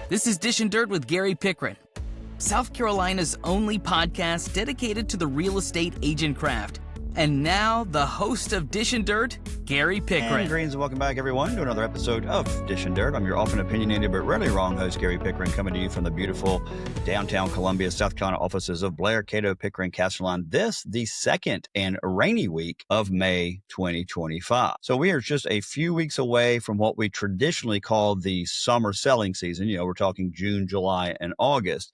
This is Dish and Dirt with Gary Pickren, South Carolina's only podcast dedicated to the real estate agent craft. And now, the host of Dish and Dirt, Gary Pickren. And greetings and welcome back, everyone, to another episode of Dish and Dirt. I'm your often opinionated but rarely wrong host, Gary Pickren, coming to you from the beautiful downtown Columbia, South Carolina offices of Blair Cato, Pickren, Castellan. This, the second and rainy week of May 2025. So we are just a few weeks away from what we traditionally call the summer selling season. You know, we're talking June, July, and August.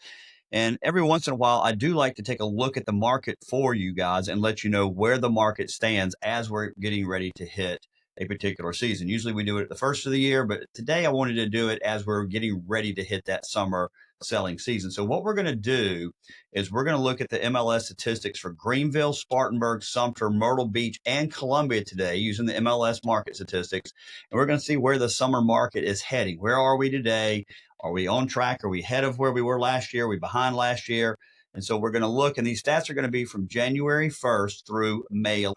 And every once in a while, I do like to take a look at the market for you guys and let you know where the market stands as we're getting ready to hit a particular season. Usually we do it at the first of the year, but today I wanted to do it as we're getting ready to hit that summer selling season. So what we're going to do is we're going to look at the MLS statistics for Greenville, Spartanburg, Sumter, Myrtle Beach, and Columbia today using the MLS market statistics. And we're going to see where the summer market is heading. Where are we today? Are we on track? Are we ahead of where we were last year? Are we behind last year? And so we're going to look, and these stats are going to be from January 1st through May 11th.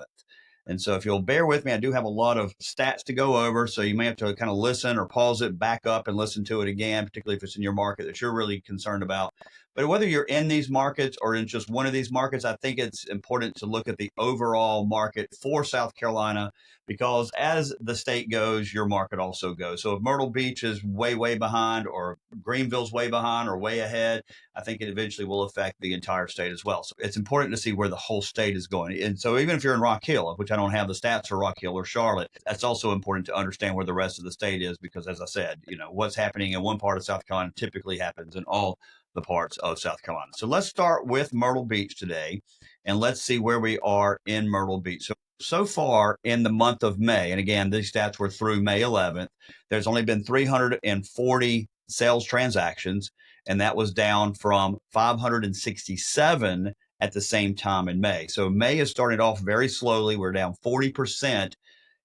And so if you'll bear with me, I do have a lot of stats to go over. So you may have to kind of listen or pause it, back up and listen to it again, particularly if it's in your market that you're really concerned about. But whether you're in these markets or in just one of these markets, I think it's important to look at the overall market for South Carolina, because as the state goes, your market also goes. So if Myrtle Beach is way, way behind, or Greenville's way behind or way ahead, I think it eventually will affect the entire state as well. So it's important to see where the whole state is going. And so even if you're in Rock Hill, which I don't have the stats for Rock Hill or Charlotte, that's also important to understand where the rest of the state is, because as I said, you know, what's happening in one part of South Carolina typically happens in all the parts of South Carolina. So let's start with Myrtle Beach today, and let's see where we are in Myrtle Beach. So far in the month of May, and again, these stats were through May 11th, there's only been 340 sales transactions, and that was down from 567 at the same time in May. So May is starting off very slowly. We're down 40%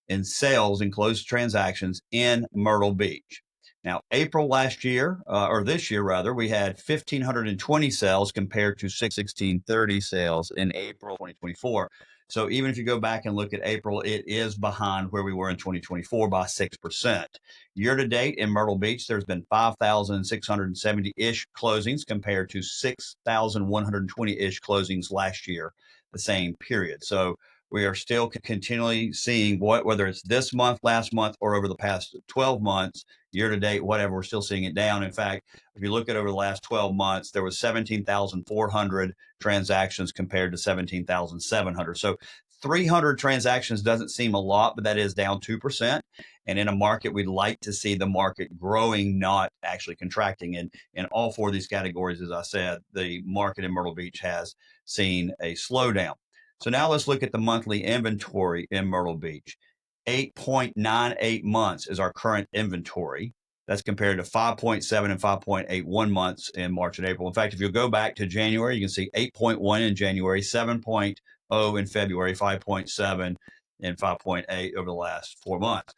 in sales and closed transactions in Myrtle Beach. Now, April last year, or this year rather, we had 1,520 sales compared to 1,630 sales in April 2024. So even if you go back and look at April, it is behind where we were in 2024 by 6%. Year to date in Myrtle Beach, there's been 5,670-ish closings compared to 6,120-ish closings last year, the same period. So we are still continually seeing whether it's this month, last month, or over the past 12 months, year to date, whatever, we're still seeing it down. In fact, if you look at over the last 12 months, there was 17,400 transactions compared to 17,700. So 300 transactions doesn't seem a lot, but that is down 2%. And in a market, we'd like to see the market growing, not actually contracting. And in all four of these categories, as I said, the market in Myrtle Beach has seen a slowdown. So now let's look at the monthly inventory in Myrtle Beach. 8.98 months is our current inventory. That's compared to 5.7 and 5.81 months in March and April. In fact, if you go back to January, you can see 8.1 in January, 7.0 in February, 5.7 and 5.8 over the last 4 months.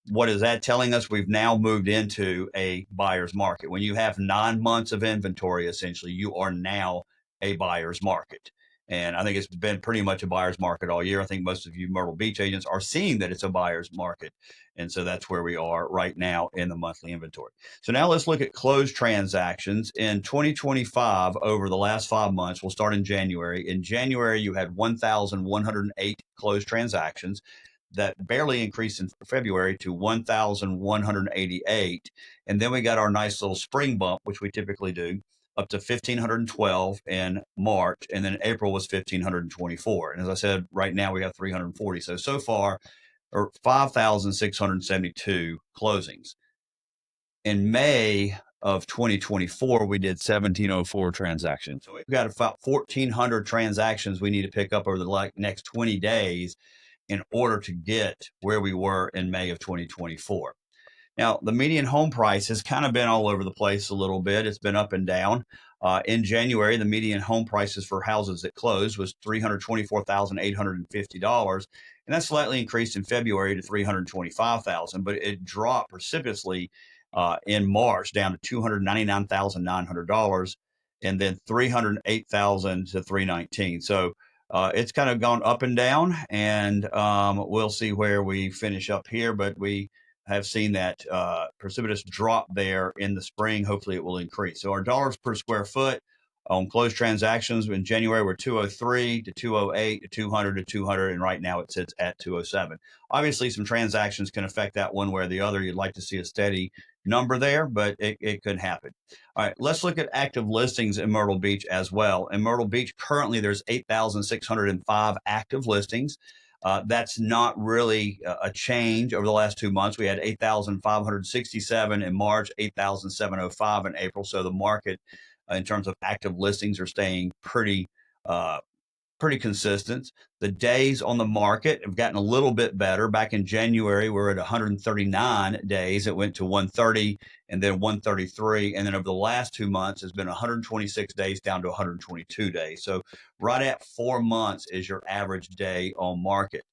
What is that telling us? We've now moved into a buyer's market. When you have 9 months of inventory, essentially, you are now a buyer's market. And I think it's been pretty much a buyer's market all year. I think most of you Myrtle Beach agents are seeing that it's a buyer's market. And so that's where we are right now in the monthly inventory. So now let's look at closed transactions. In 2025, over the last 5 months, we'll start in January. In January, you had 1,108 closed transactions. That barely increased in February to 1,188. And then we got our nice little spring bump, which we typically do, up to 1,512 in March, and then April was 1,524. And as I said, right now we have 340. So far, or 5,672 closings. In May of 2024, we did 1,704 transactions. So we've got about 1,400 transactions we need to pick up over the next 20 days in order to get where we were in May of 2024. Now, the median home price has kind of been all over the place a little bit. It's been up and down. In January, the median home prices for houses that closed was $324,850. And that slightly increased in February to $325,000, but it dropped precipitously in March down to $299,900, and then $308,000 to $319,000. So it's kind of gone up and down, and we'll see where we finish up here. But we have seen that precipitous drop there in the spring. Hopefully it will increase. So our dollars per square foot on closed transactions in January were 203 to 208 to 200 to 200, and right now it sits at 207. Obviously, some transactions can affect that one way or the other. You'd like to see a steady number there, but it could happen. All right, let's look at active listings in Myrtle Beach as well. In Myrtle Beach, currently there's 8,605 active listings. That's not really a change over the last 2 months. We had 8,567 in March, 8,705 in April. So the market, in terms of active listings, are staying pretty consistent. The days on the market have gotten a little bit better. Back in January, we're at 139 days. It went to 130 and then 133. And then over the last 2 months, it's been 126 days down to 122 days. So right at 4 months is your average day on market.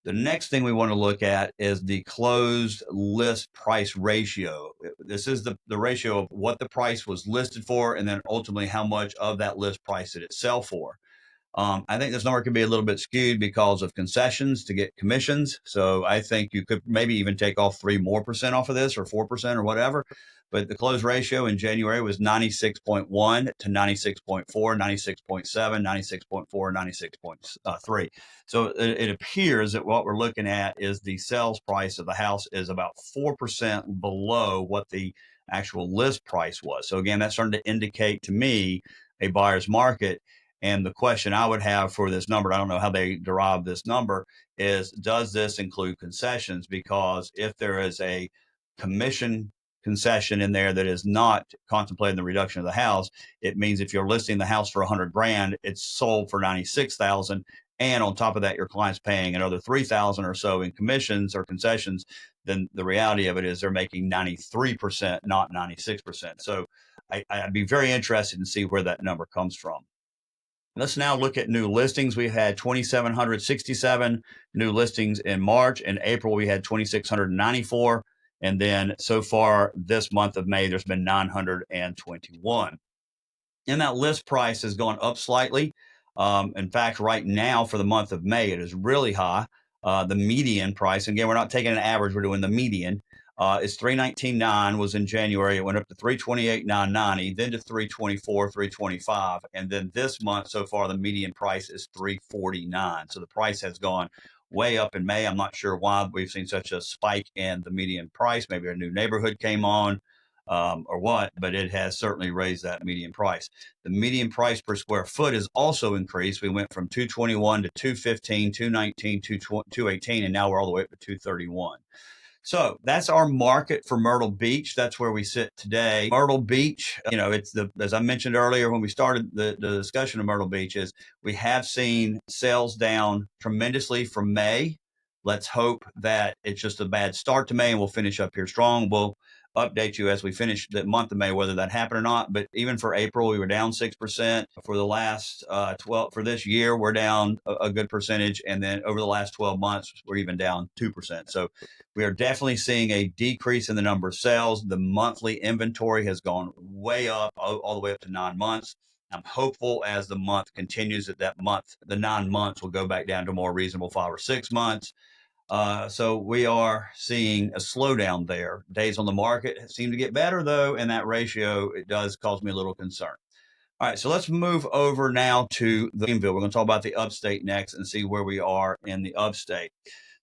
The next thing we want to look at is the closed list price ratio. This is the ratio of what the price was listed for and then ultimately how much of that list price did it sell for. I think this number can be a little bit skewed because of concessions to get commissions. So I think you could maybe even take off 3% more off of this, or 4% or whatever. But the close ratio in January was 96.1 to 96.4, 96.7, 96.4, 96.3. So it appears that what we're looking at is the sales price of the house is about 4% below what the actual list price was. So again, that's starting to indicate to me a buyer's market. And the question I would have for this number, I don't know how they derive this number, is does this include concessions? Because if there is a commission concession in there that is not contemplating the reduction of the house, it means if you're listing the house for $100,000, it's sold for $96,000. And on top of that, your client's paying another $3,000 or so in commissions or concessions. Then the reality of it is they're making 93%, not 96%. So I'd be very interested to see where that number comes from. Let's now look at new listings. We had 2,767 new listings in March. In April, we had 2,694. And then so far this month of May, there's been 921. And that list price has gone up slightly. In fact, right now for the month of May, it is really high. The median price, again, we're not taking an average, we're doing the median. Is $319,900 was in January. It went up to $328,990, then to $324,000, $325,000, and then this month so far the median price is $349,000. So the price has gone way up in May. I'm not sure why we've seen such a spike in the median price. Maybe a new neighborhood came on or what, but it has certainly raised that median price. The median price per square foot has also increased. We went from $221 to $215, $219, $218, and now we're all the way up to $231. So that's our market for Myrtle Beach. That's where we sit today. Myrtle Beach, it's as I mentioned earlier when we started the discussion of Myrtle Beach, is we have seen sales down tremendously from May. Let's hope that it's just a bad start to May and we'll finish up here strong. We'll update you as we finish the month of May, whether that happened or not. But even for April, we were down 6%. For the last for this year, we're down a good percentage. And then over the last 12 months, we're even down 2%. So we are definitely seeing a decrease in the number of sales. The monthly inventory has gone way up, all the way up to 9 months. I'm hopeful as the month continues that the 9 months will go back down to a more reasonable 5 or 6 months. So we are seeing a slowdown there. Days on the market seem to get better, though, and that ratio, it does cause me a little concern. All right, so let's move over now to the Greenville. We're going to talk about the upstate next and see where we are in the upstate.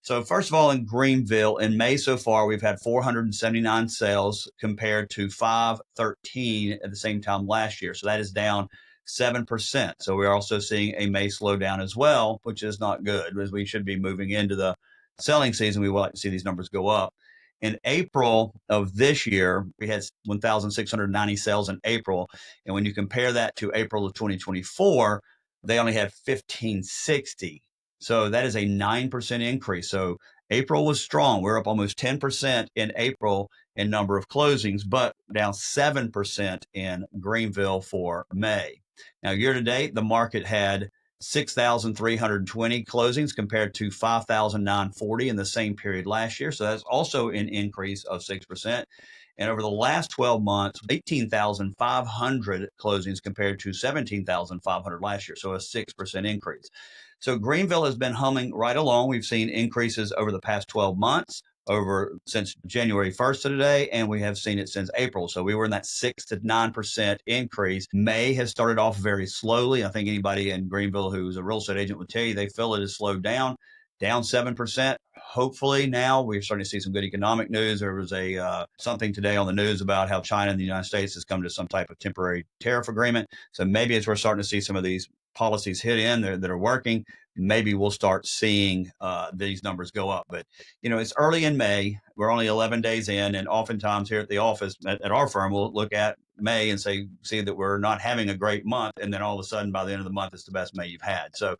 So first of all, in Greenville, in May so far, we've had 479 sales compared to 513 at the same time last year. So that is down 7%. So we're also seeing a May slowdown as well, which is not good, as we should be moving into the selling season. We would like to see these numbers go up. In April of this year, we had 1,690 sales in April. And when you compare that to April of 2024, they only had 1,560. So that is a 9% increase. So April was strong. We're up almost 10% in April in number of closings, but down 7% in Greenville for May. Now, year to date, the market had 6,320 closings compared to 5,940 in the same period last year. So that's also an increase of 6%. And over the last 12 months, 18,500 closings compared to 17,500 last year. So a 6% increase. So Greenville has been humming right along. We've seen increases over the past 12 months. over since January 1st to today, and we have seen it since April. So we were in that 6 to 9% increase. May has started off very slowly. I think anybody in Greenville who's a real estate agent would tell you they feel it has slowed down 7%. Hopefully now we're starting to see some good economic news. There was something today on the news about how China and the United States has come to some type of temporary tariff agreement. So maybe as we're starting to see some of these policies hit in that are working, maybe we'll start seeing these numbers go up. But, it's early in May. We're only 11 days in. And oftentimes here at the office, at our firm, we'll look at May and see that we're not having a great month. And then all of a sudden, by the end of the month, it's the best May you've had. So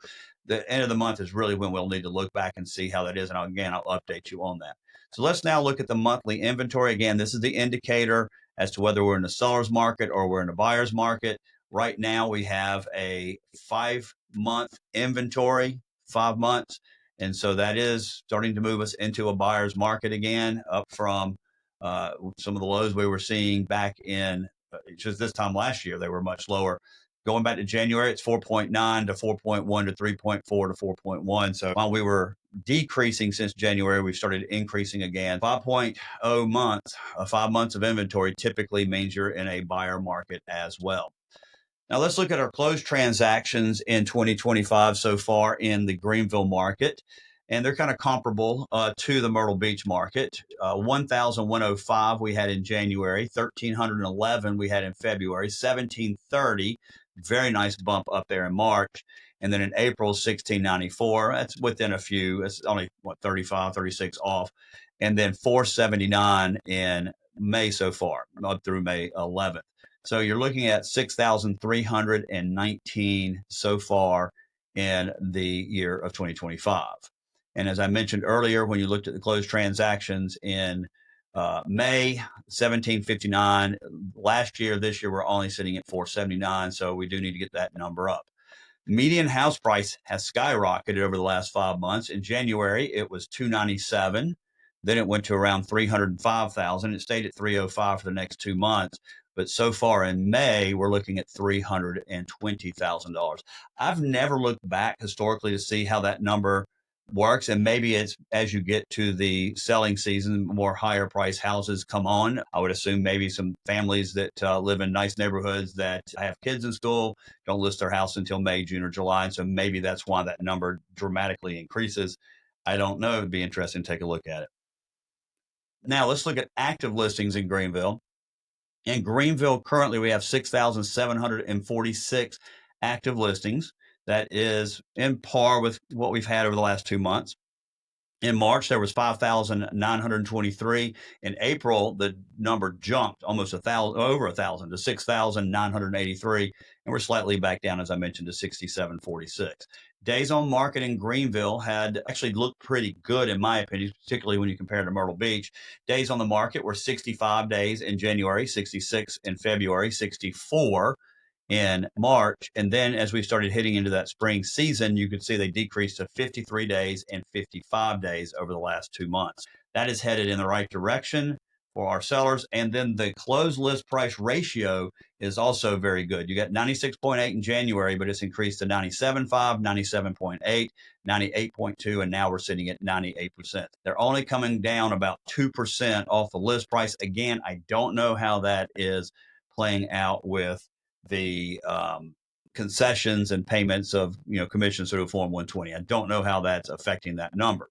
the end of the month is really when we'll need to look back and see how that is. And I'll update you on that. So let's now look at the monthly inventory. Again, this is the indicator as to whether we're in the seller's market or we're in the buyer's market. Right now, we have a 5-month inventory, 5 months. And so that is starting to move us into a buyer's market again, up from some of the lows we were seeing back in just this time last year. They were much lower. Going back to January, it's 4.9 to 4.1 to 3.4 to 4.1. So while we were decreasing since January, we started increasing again. 5.0 months, 5 months of inventory typically means you're in a buyer market as well. Now let's look at our closed transactions in 2025 so far in the Greenville market. And they're kind of comparable to the Myrtle Beach market. 1,105 we had in January, 1,311 we had in February, 1,730, very nice bump up there in March. And then in April, 1,694. That's within a few. It's only, 35, 36 off. And then 479 in May so far, up through May 11th. So you're looking at 6,319 so far in the year of 2025. And as I mentioned earlier, when you looked at the closed transactions in May, 1,759. Last year, this year, we're only sitting at 479. So we do need to get that number up. Median house price has skyrocketed over the last 5 months. In January, it was 297. Then it went to around 305,000. It stayed at 305 for the next 2 months. But so far in May, we're looking at $320,000. I've never looked back historically to see how that number works. And maybe it's as you get to the selling season, more higher price houses come on. I would assume maybe some families that live in nice neighborhoods that have kids in school don't list their house until May, June, or July. And so maybe that's why that number dramatically increases. I don't know. It'd be interesting to take a look at it. Now let's look at active listings in Greenville. In Greenville, currently we have 6,746 active listings. That is in par with what we've had over the last 2 months. In March, there was 5,923. In April, the number jumped almost over 1,000 to 6,983. And we're slightly back down, as I mentioned, to 6,746. Days on market in Greenville had actually looked pretty good, in my opinion, particularly when you compare to Myrtle Beach. Days on the market were 65 days in January, 66 in February, 64 in March. And then as we started hitting into that spring season, you could see they decreased to 53 days and 55 days over the last 2 months. That is headed in the right direction for our sellers. And then the closed list price ratio is also very good. You got 96.8 in January, but it's increased to 97.5, 97.8, 98.2, and now we're sitting at 98%. They're only coming down about 2% off the list price. Again, I don't know how that is playing out with the concessions and payments of commissions through Form 120. I don't know how that's affecting that number.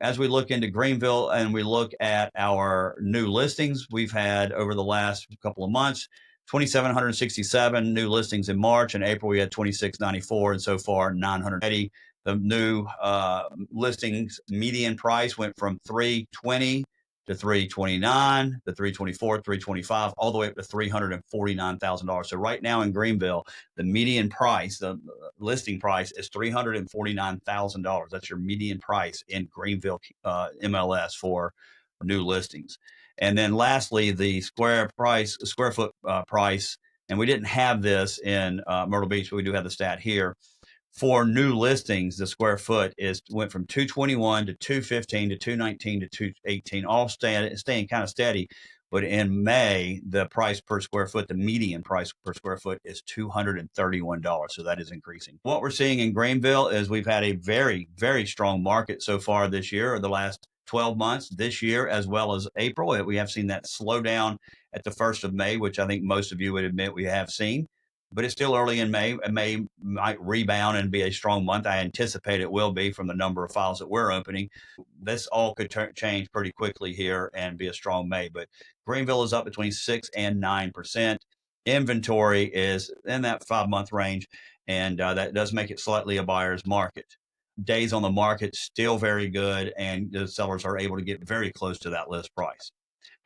As we look into Greenville and we look at our new listings, we've had over the last couple of months 2,767 new listings in March. In April, we had 2,694, and so far 980. The new listings median price went from 320 to 329, to 324, 325, all the way up to $349,000. So right now in Greenville, the median price, the listing price is $349,000. That's your median price in Greenville MLS for new listings. And then lastly, the square foot price, and we didn't have this in Myrtle Beach, but we do have the stat here. For new listings, the square foot went from 221 to 215 to 219 to 218, all staying kind of steady. But in May, the price per square foot, the median price per square foot is $231. So that is increasing. What we're seeing in Greenville is we've had a very, very strong market so far this year, or the last 12 months this year as well as April. We have seen that slowdown at the 1st of May, which I think most of you would admit we have seen. But it's still early in May. May might rebound and be a strong month. I anticipate it will be from the number of files that we're opening. This all could change pretty quickly here and be a strong May. But Greenville is up between 6 and 9%. Inventory is in that 5-month range, and that does make it slightly a buyer's market. Days on the market still very good, and the sellers are able to get very close to that list price.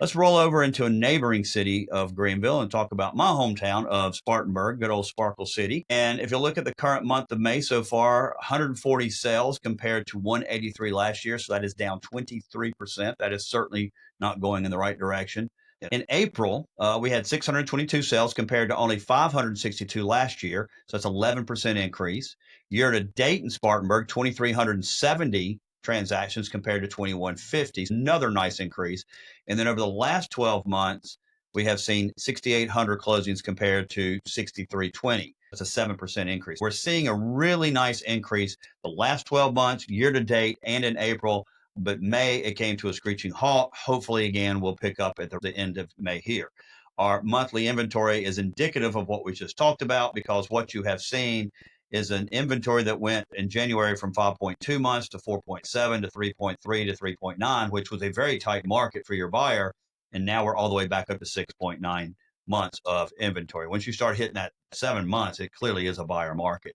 Let's roll over into a neighboring city of Greenville and talk about my hometown of Spartanburg, good old Sparkle City. And if you look at the current month of May so far, 140 sales compared to 183 last year. So that is down 23%. That is certainly not going in the right direction. In April, we had 622 sales compared to only 562 last year. So that's 11% increase. Year to date in Spartanburg, 2,370 transactions compared to 2,150. Another nice increase. And then over the last 12 months, we have seen 6,800 closings compared to 6,320. That's a 7% increase. We're seeing a really nice increase the last 12 months, year to date, and in April. But May, it came to a screeching halt. Hopefully, again, we'll pick up at the end of May here. Our monthly inventory is indicative of what we just talked about, because what you have seen is an inventory that went in January from 5.2 months to 4.7 to 3.3 to 3.9, which was a very tight market for your buyer. And now we're all the way back up to 6.9 months of inventory. Once you start hitting that 7 months, it clearly is a buyer market.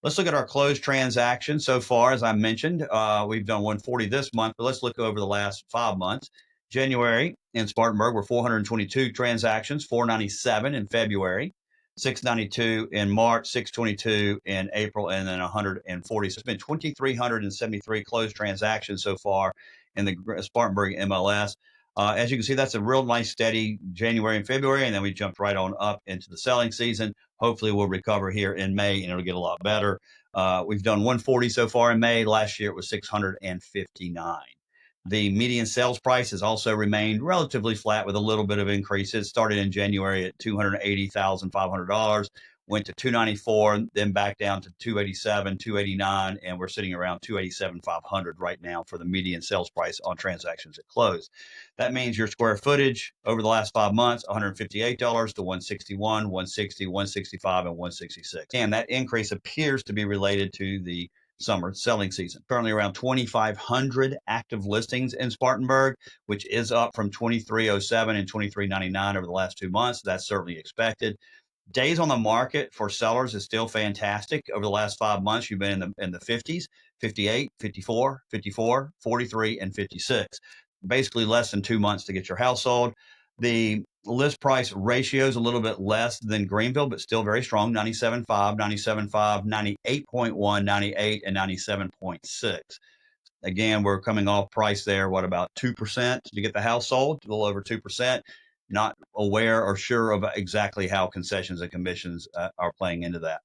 Let's look at our closed transactions so far. As I mentioned, we've done 140 this month, but let's look over the last 5 months. January in Spartanburg were 422 transactions, 497 in February, 692 in March, 622 in April, and then 140. So it's been 2,373 closed transactions so far in the Spartanburg MLS. As you can see, that's a real nice steady January and February, and then we jumped right on up into the selling season. Hopefully we'll recover here in May and it'll get a lot better. We've done 140 so far in May. Last year it was 659. The median sales price has also remained relatively flat with a little bit of increases. Started in January at $280,500, went to $294, then back down to $287, $289, and we're sitting around $287,500 right now for the median sales price on transactions at close. That means your square footage over the last 5 months, $158 to $161, $160, $165, and $166. And that increase appears to be related to the summer selling season. Currently around 2,500 active listings in Spartanburg, which is up from 2,307 and 2,399 over the last 2 months. That's certainly expected. Days on the market for sellers is still fantastic. Over the last 5 months, you've been in the 50s, 58, 54, 54, 43, and 56. Basically less than 2 months to get your house sold. The list price ratio is a little bit less than Greenville, but still very strong, 97.5, 97.5, 98.1, 98, and 97.6. Again, we're coming off price there, about 2% to get the house sold, a little over 2%. Not aware or sure of exactly how concessions and commissions are playing into that.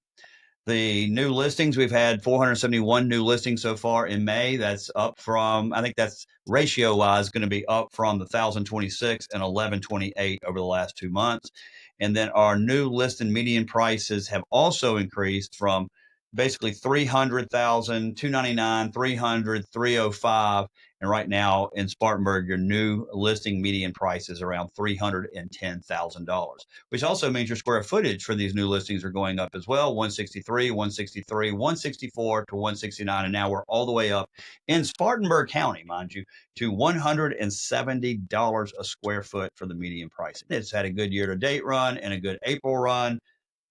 The new listings, we've had 471 new listings so far in May. That's up from, I think that's ratio-wise going to be up from the 1,026 and 1,128 over the last 2 months. And then our new listing median prices have also increased from basically 300,000, 299, 300, 305. And right now in Spartanburg, your new listing median price is around $310,000, which also means your square footage for these new listings are going up as well. 163, 163, 164 to 169. And now we're all the way up in Spartanburg County, mind you, to $170 a square foot for the median price. It's had a good year-to-date run and a good April run,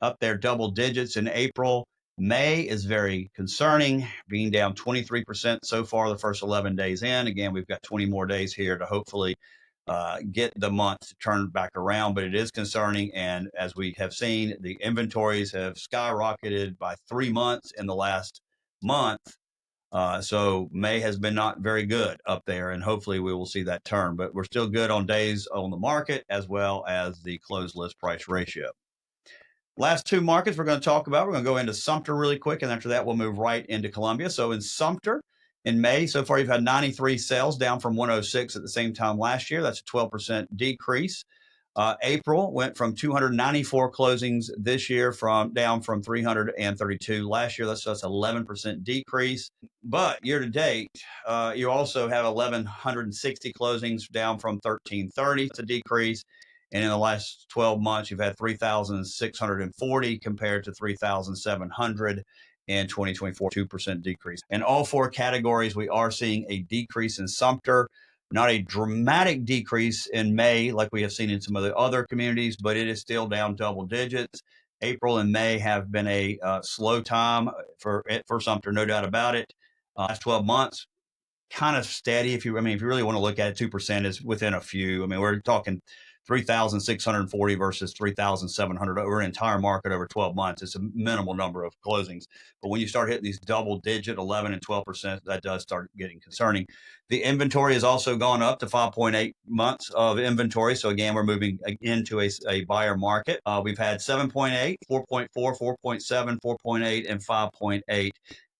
up there double digits in April. May is very concerning, being down 23% so far the first 11 days in. Again, we've got 20 more days here to hopefully get the month to turn back around, but it is concerning. And as we have seen, the inventories have skyrocketed by 3 months in the last month. So May has been not very good up there, and hopefully we will see that turn. But we're still good on days on the market as well as the closed list price ratio. Last 2 markets we're going to talk about. We're going to go into Sumter really quick, and after that, we'll move right into Columbia. So in Sumter, in May, so far you've had 93 sales, down from 106 at the same time last year. That's a 12% decrease. April went from 294 closings this year down from 332 last year. That's 11% decrease. But year to date, you also have 1,160 closings down from 1,330. It's a decrease. And in the last 12 months, you've had 3,640 compared to 3,700 in 2024, 2% decrease. In all four categories, we are seeing a decrease in Sumter. Not a dramatic decrease in May like we have seen in some of the other communities, but it is still down double digits. April and May have been a slow time for Sumter, no doubt about it. Last 12 months, kind of steady. If you really want to look at it, 2% is within a few. I mean, we're talking 3,640 versus 3,700 over an entire market over 12 months. It's a minimal number of closings. But when you start hitting these double digit 11 and 12%, that does start getting concerning. The inventory has also gone up to 5.8 months of inventory. So again, we're moving into a buyer market. We've had 7.8, 4.4, 4.7, 4.8, and 5.8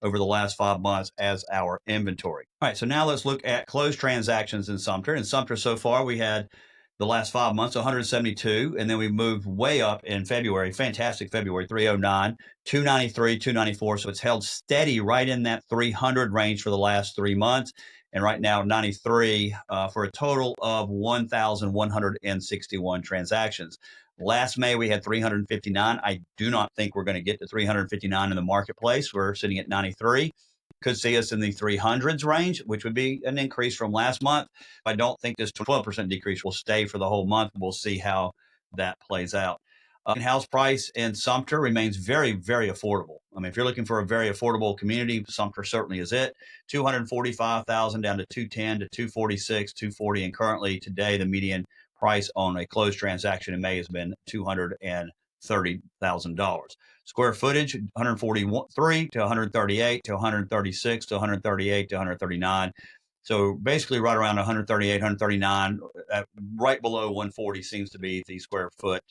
over the last 5 months as our inventory. All right, so now let's look at closed transactions in Sumter. In Sumter so far, we had the last 5 months, 172, and then we moved way up in February, fantastic February, 309, 293, 294. So it's held steady right in that 300 range for the last 3 months. And right now, 93 for a total of 1,161 transactions. Last May, we had 359. I do not think we're going to get to 359 in the marketplace. We're sitting at 93. Could see us in the 300s range, which would be an increase from last month. I don't think this 12% decrease will stay for the whole month. We'll see how that plays out. House price in Sumter remains very, very affordable. I mean, if you're looking for a very affordable community, Sumter certainly is it. 245,000 down to 210 to 246, 240, and currently today the median price on a closed transaction in May has been $230,000. Square footage, 143 to 138 to 136 to 138 to 139. So basically right around 138, 139, right below 140 seems to be the square foot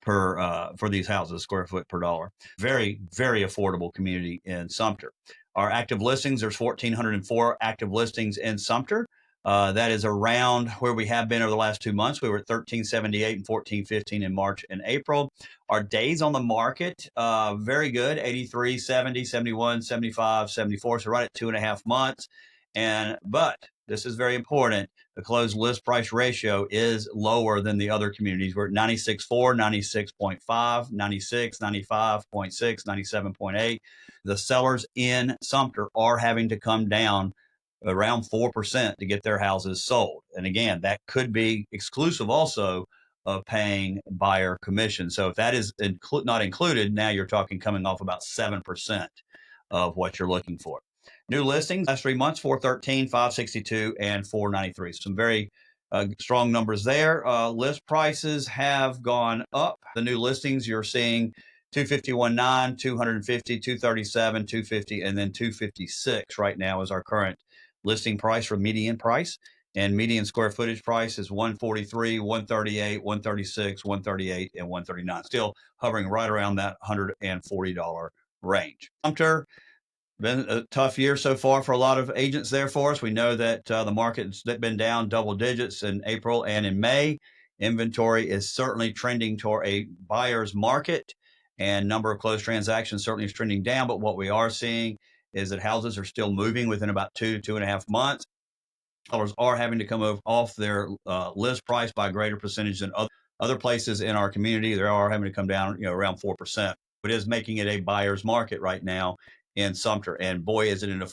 for these houses, square foot per dollar. Very, very affordable community in Sumter. Our active listings, there's 1,404 active listings in Sumter. That is around where we have been over the last 2 months. We were at 1,378 and 1,415 in March and April. Our days on the market, very good, 83, 70, 71, 75, 74. So right at 2.5 months. But this is very important. The closed list price ratio is lower than the other communities. We're at 96.4, 96.5, 96, 95.6, 97.8. The sellers in Sumter are having to come down around 4% to get their houses sold. And again, that could be exclusive also of paying buyer commission. So if that is not included, now you're talking coming off about 7% of what you're looking for. New listings, last 3 months, 413, 562, and 493. Some very strong numbers there. List prices have gone up. The new listings, you're seeing 251.9, 250, 237, 250, and then 256 right now is our current listing price for median price. And median square footage price is 143, 138, 136, 138, and 139. Still hovering right around that $140 range. Sumter, been a tough year so far for a lot of agents there for us. We know that the market's been down double digits in April and in May. Inventory is certainly trending toward a buyer's market, and number of closed transactions certainly is trending down. But what we are seeing is that houses are still moving within about 2.5 months. Sellers are having to come off their list price by a greater percentage than other places in our community. They are having to come down, around 4%. It is making it a buyer's market right now in Sumter. And boy, is it an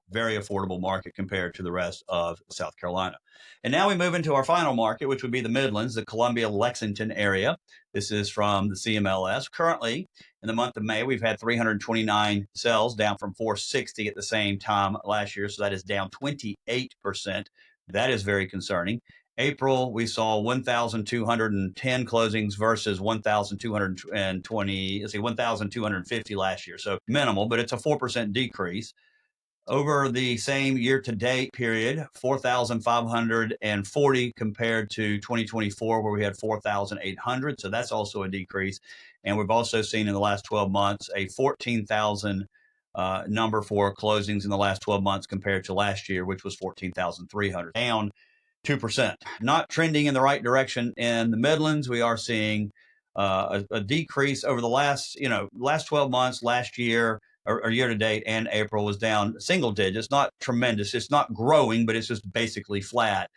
very affordable market compared to the rest of South Carolina. And now we move into our final market, which would be the Midlands, the Columbia-Lexington area. This is from the CMLS. Currently, in the month of May, we've had 329 sales, down from 460 at the same time last year. So that is down 28%. That is very concerning. April, we saw 1,210 closings versus 1,250 last year. So minimal, but it's a 4% decrease. Over the same year-to-date period, 4,540 compared to 2024, where we had 4,800. So that's also a decrease. And we've also seen in the last 12 months a 14,000 number for closings in the last 12 months compared to last year, which was 14,300. Down 2%. Not trending in the right direction in the Midlands. We are seeing a decrease over the last 12 months, last year or year to date, and April was down single digits. Not tremendous. It's not growing, but it's just basically flat.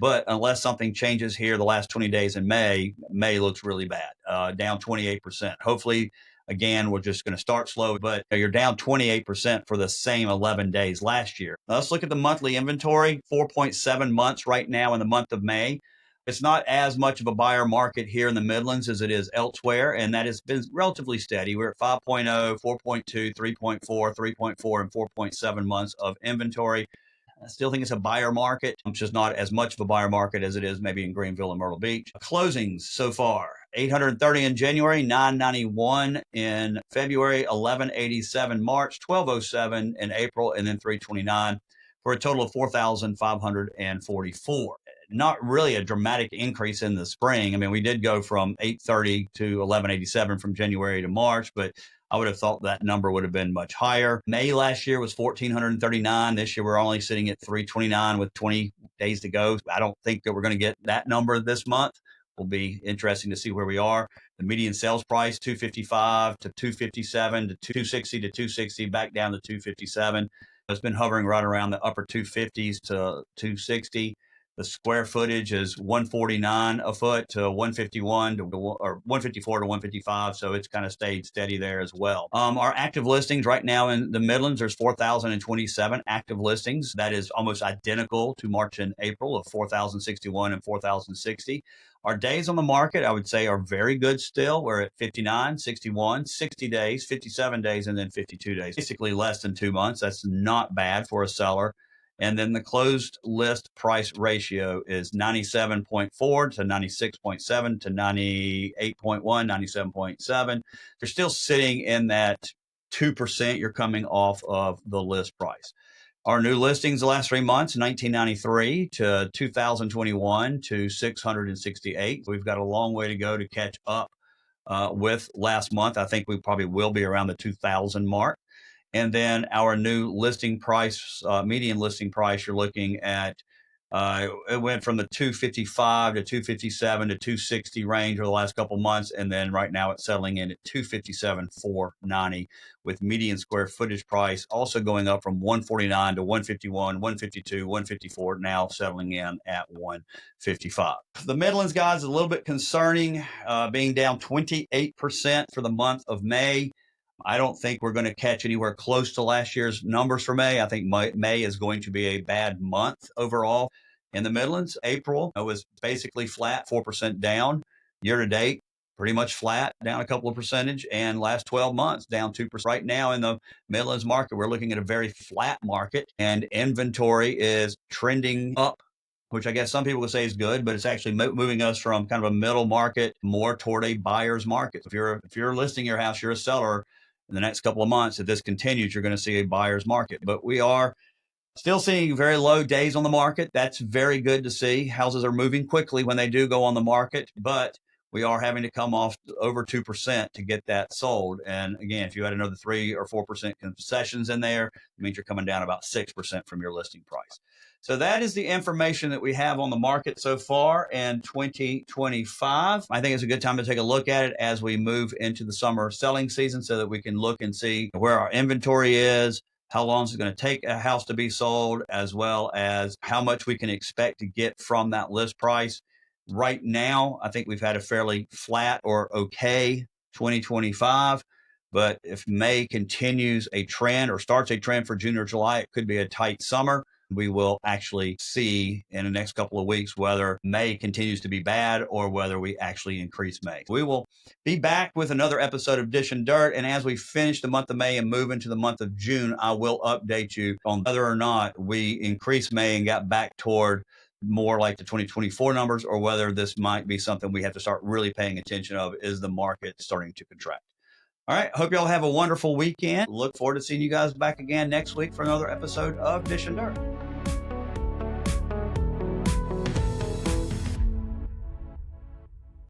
But unless something changes here the last 20 days in May looks really bad, down 28%. Hopefully, again, we're just going to start slow, but you're down 28% for the same 11 days last year. Now, let's look at the monthly inventory, 4.7 months right now in the month of May. It's not as much of a buyer market here in the Midlands as it is elsewhere, and that has been relatively steady. We're at 5.0, 4.2, 3.4, 3.4, and 4.7 months of inventory. I still think it's a buyer market, which is not as much of a buyer market as it is maybe in Greenville and Myrtle Beach. Closings so far, 830 in January, 991 in February, 1187 March, 1207 in April, and then 329 for a total of 4,544. Not really a dramatic increase in the spring. I mean, we did go from 830 to 1187 from January to March, but I would have thought that number would have been much higher. May last year was 1,439. This year, we're only sitting at 329 with 20 days to go. I don't think that we're going to get that number this month. Will be interesting to see where we are. The median sales price, 255 to 257 to 260 to 260, back down to 257. It's been hovering right around the upper 250s to 260. The square footage is 149 a foot to 151 or 154 to 155. So it's kind of stayed steady there as well. Our active listings right now in the Midlands, there's 4,027 active listings. That is almost identical to March and April of 4,061 and 4,060. Our days on the market, I would say, are very good still. We're at 59, 61, 60 days, 57 days, and then 52 days. Basically less than 2 months. That's not bad for a seller. And then the closed list price ratio is 97.4 to 96.7 to 98.1, 97.7. They're still sitting in that 2% you're coming off of the list price. Our new listings the last 3 months, 1993 to 2021 to 668. We've got a long way to go to catch up with last month. I think we probably will be around the 2,000 mark. And then our new listing price, median listing price, you're looking at, it went from the 255 to 257 to 260 range over the last couple of months. And then right now it's settling in at 257,490 with median square footage price also going up from 149 to 151, 152, 154, now settling in at 155. The Midlands, guys, is a little bit concerning, being down 28% for the month of May. I don't think we're going to catch anywhere close to last year's numbers for May. I think May is going to be a bad month overall in the Midlands. April was basically flat, 4% down. Year to date, pretty much flat, down a couple of percentage. And last 12 months, down 2%. Right now in the Midlands market, we're looking at a very flat market, and inventory is trending up, which I guess some people would say is good, but it's actually moving us from kind of a middle market more toward a buyer's market. If you're listing your house, you're a seller. In the next couple of months, if this continues, you're going to see a buyer's market. But we are still seeing very low days on the market. That's very good to see. Houses are moving quickly when they do go on the market, but we are having to come off over 2% to get that sold. And again, if you had another 3 or 4% concessions in there, it means you're coming down about 6% from your listing price. So that is the information that we have on the market so far in 2025. I think it's a good time to take a look at it as we move into the summer selling season so that we can look and see where our inventory is, how long is it going to take a house to be sold, as well as how much we can expect to get from that list price. Right now, I think we've had a fairly flat or okay 2025. But if May continues a trend or starts a trend for June or July, it could be a tight summer. We will actually see in the next couple of weeks whether May continues to be bad or whether we actually increase May. We will be back with another episode of Dish and Dirt. And as we finish the month of May and move into the month of June, I will update you on whether or not we increased May and got back toward more like the 2024 numbers, or whether this might be something we have to start really paying attention of. Is the market starting to contract? All right. Hope y'all have a wonderful weekend. Look forward to seeing you guys back again next week for another episode of Dish and Dirt.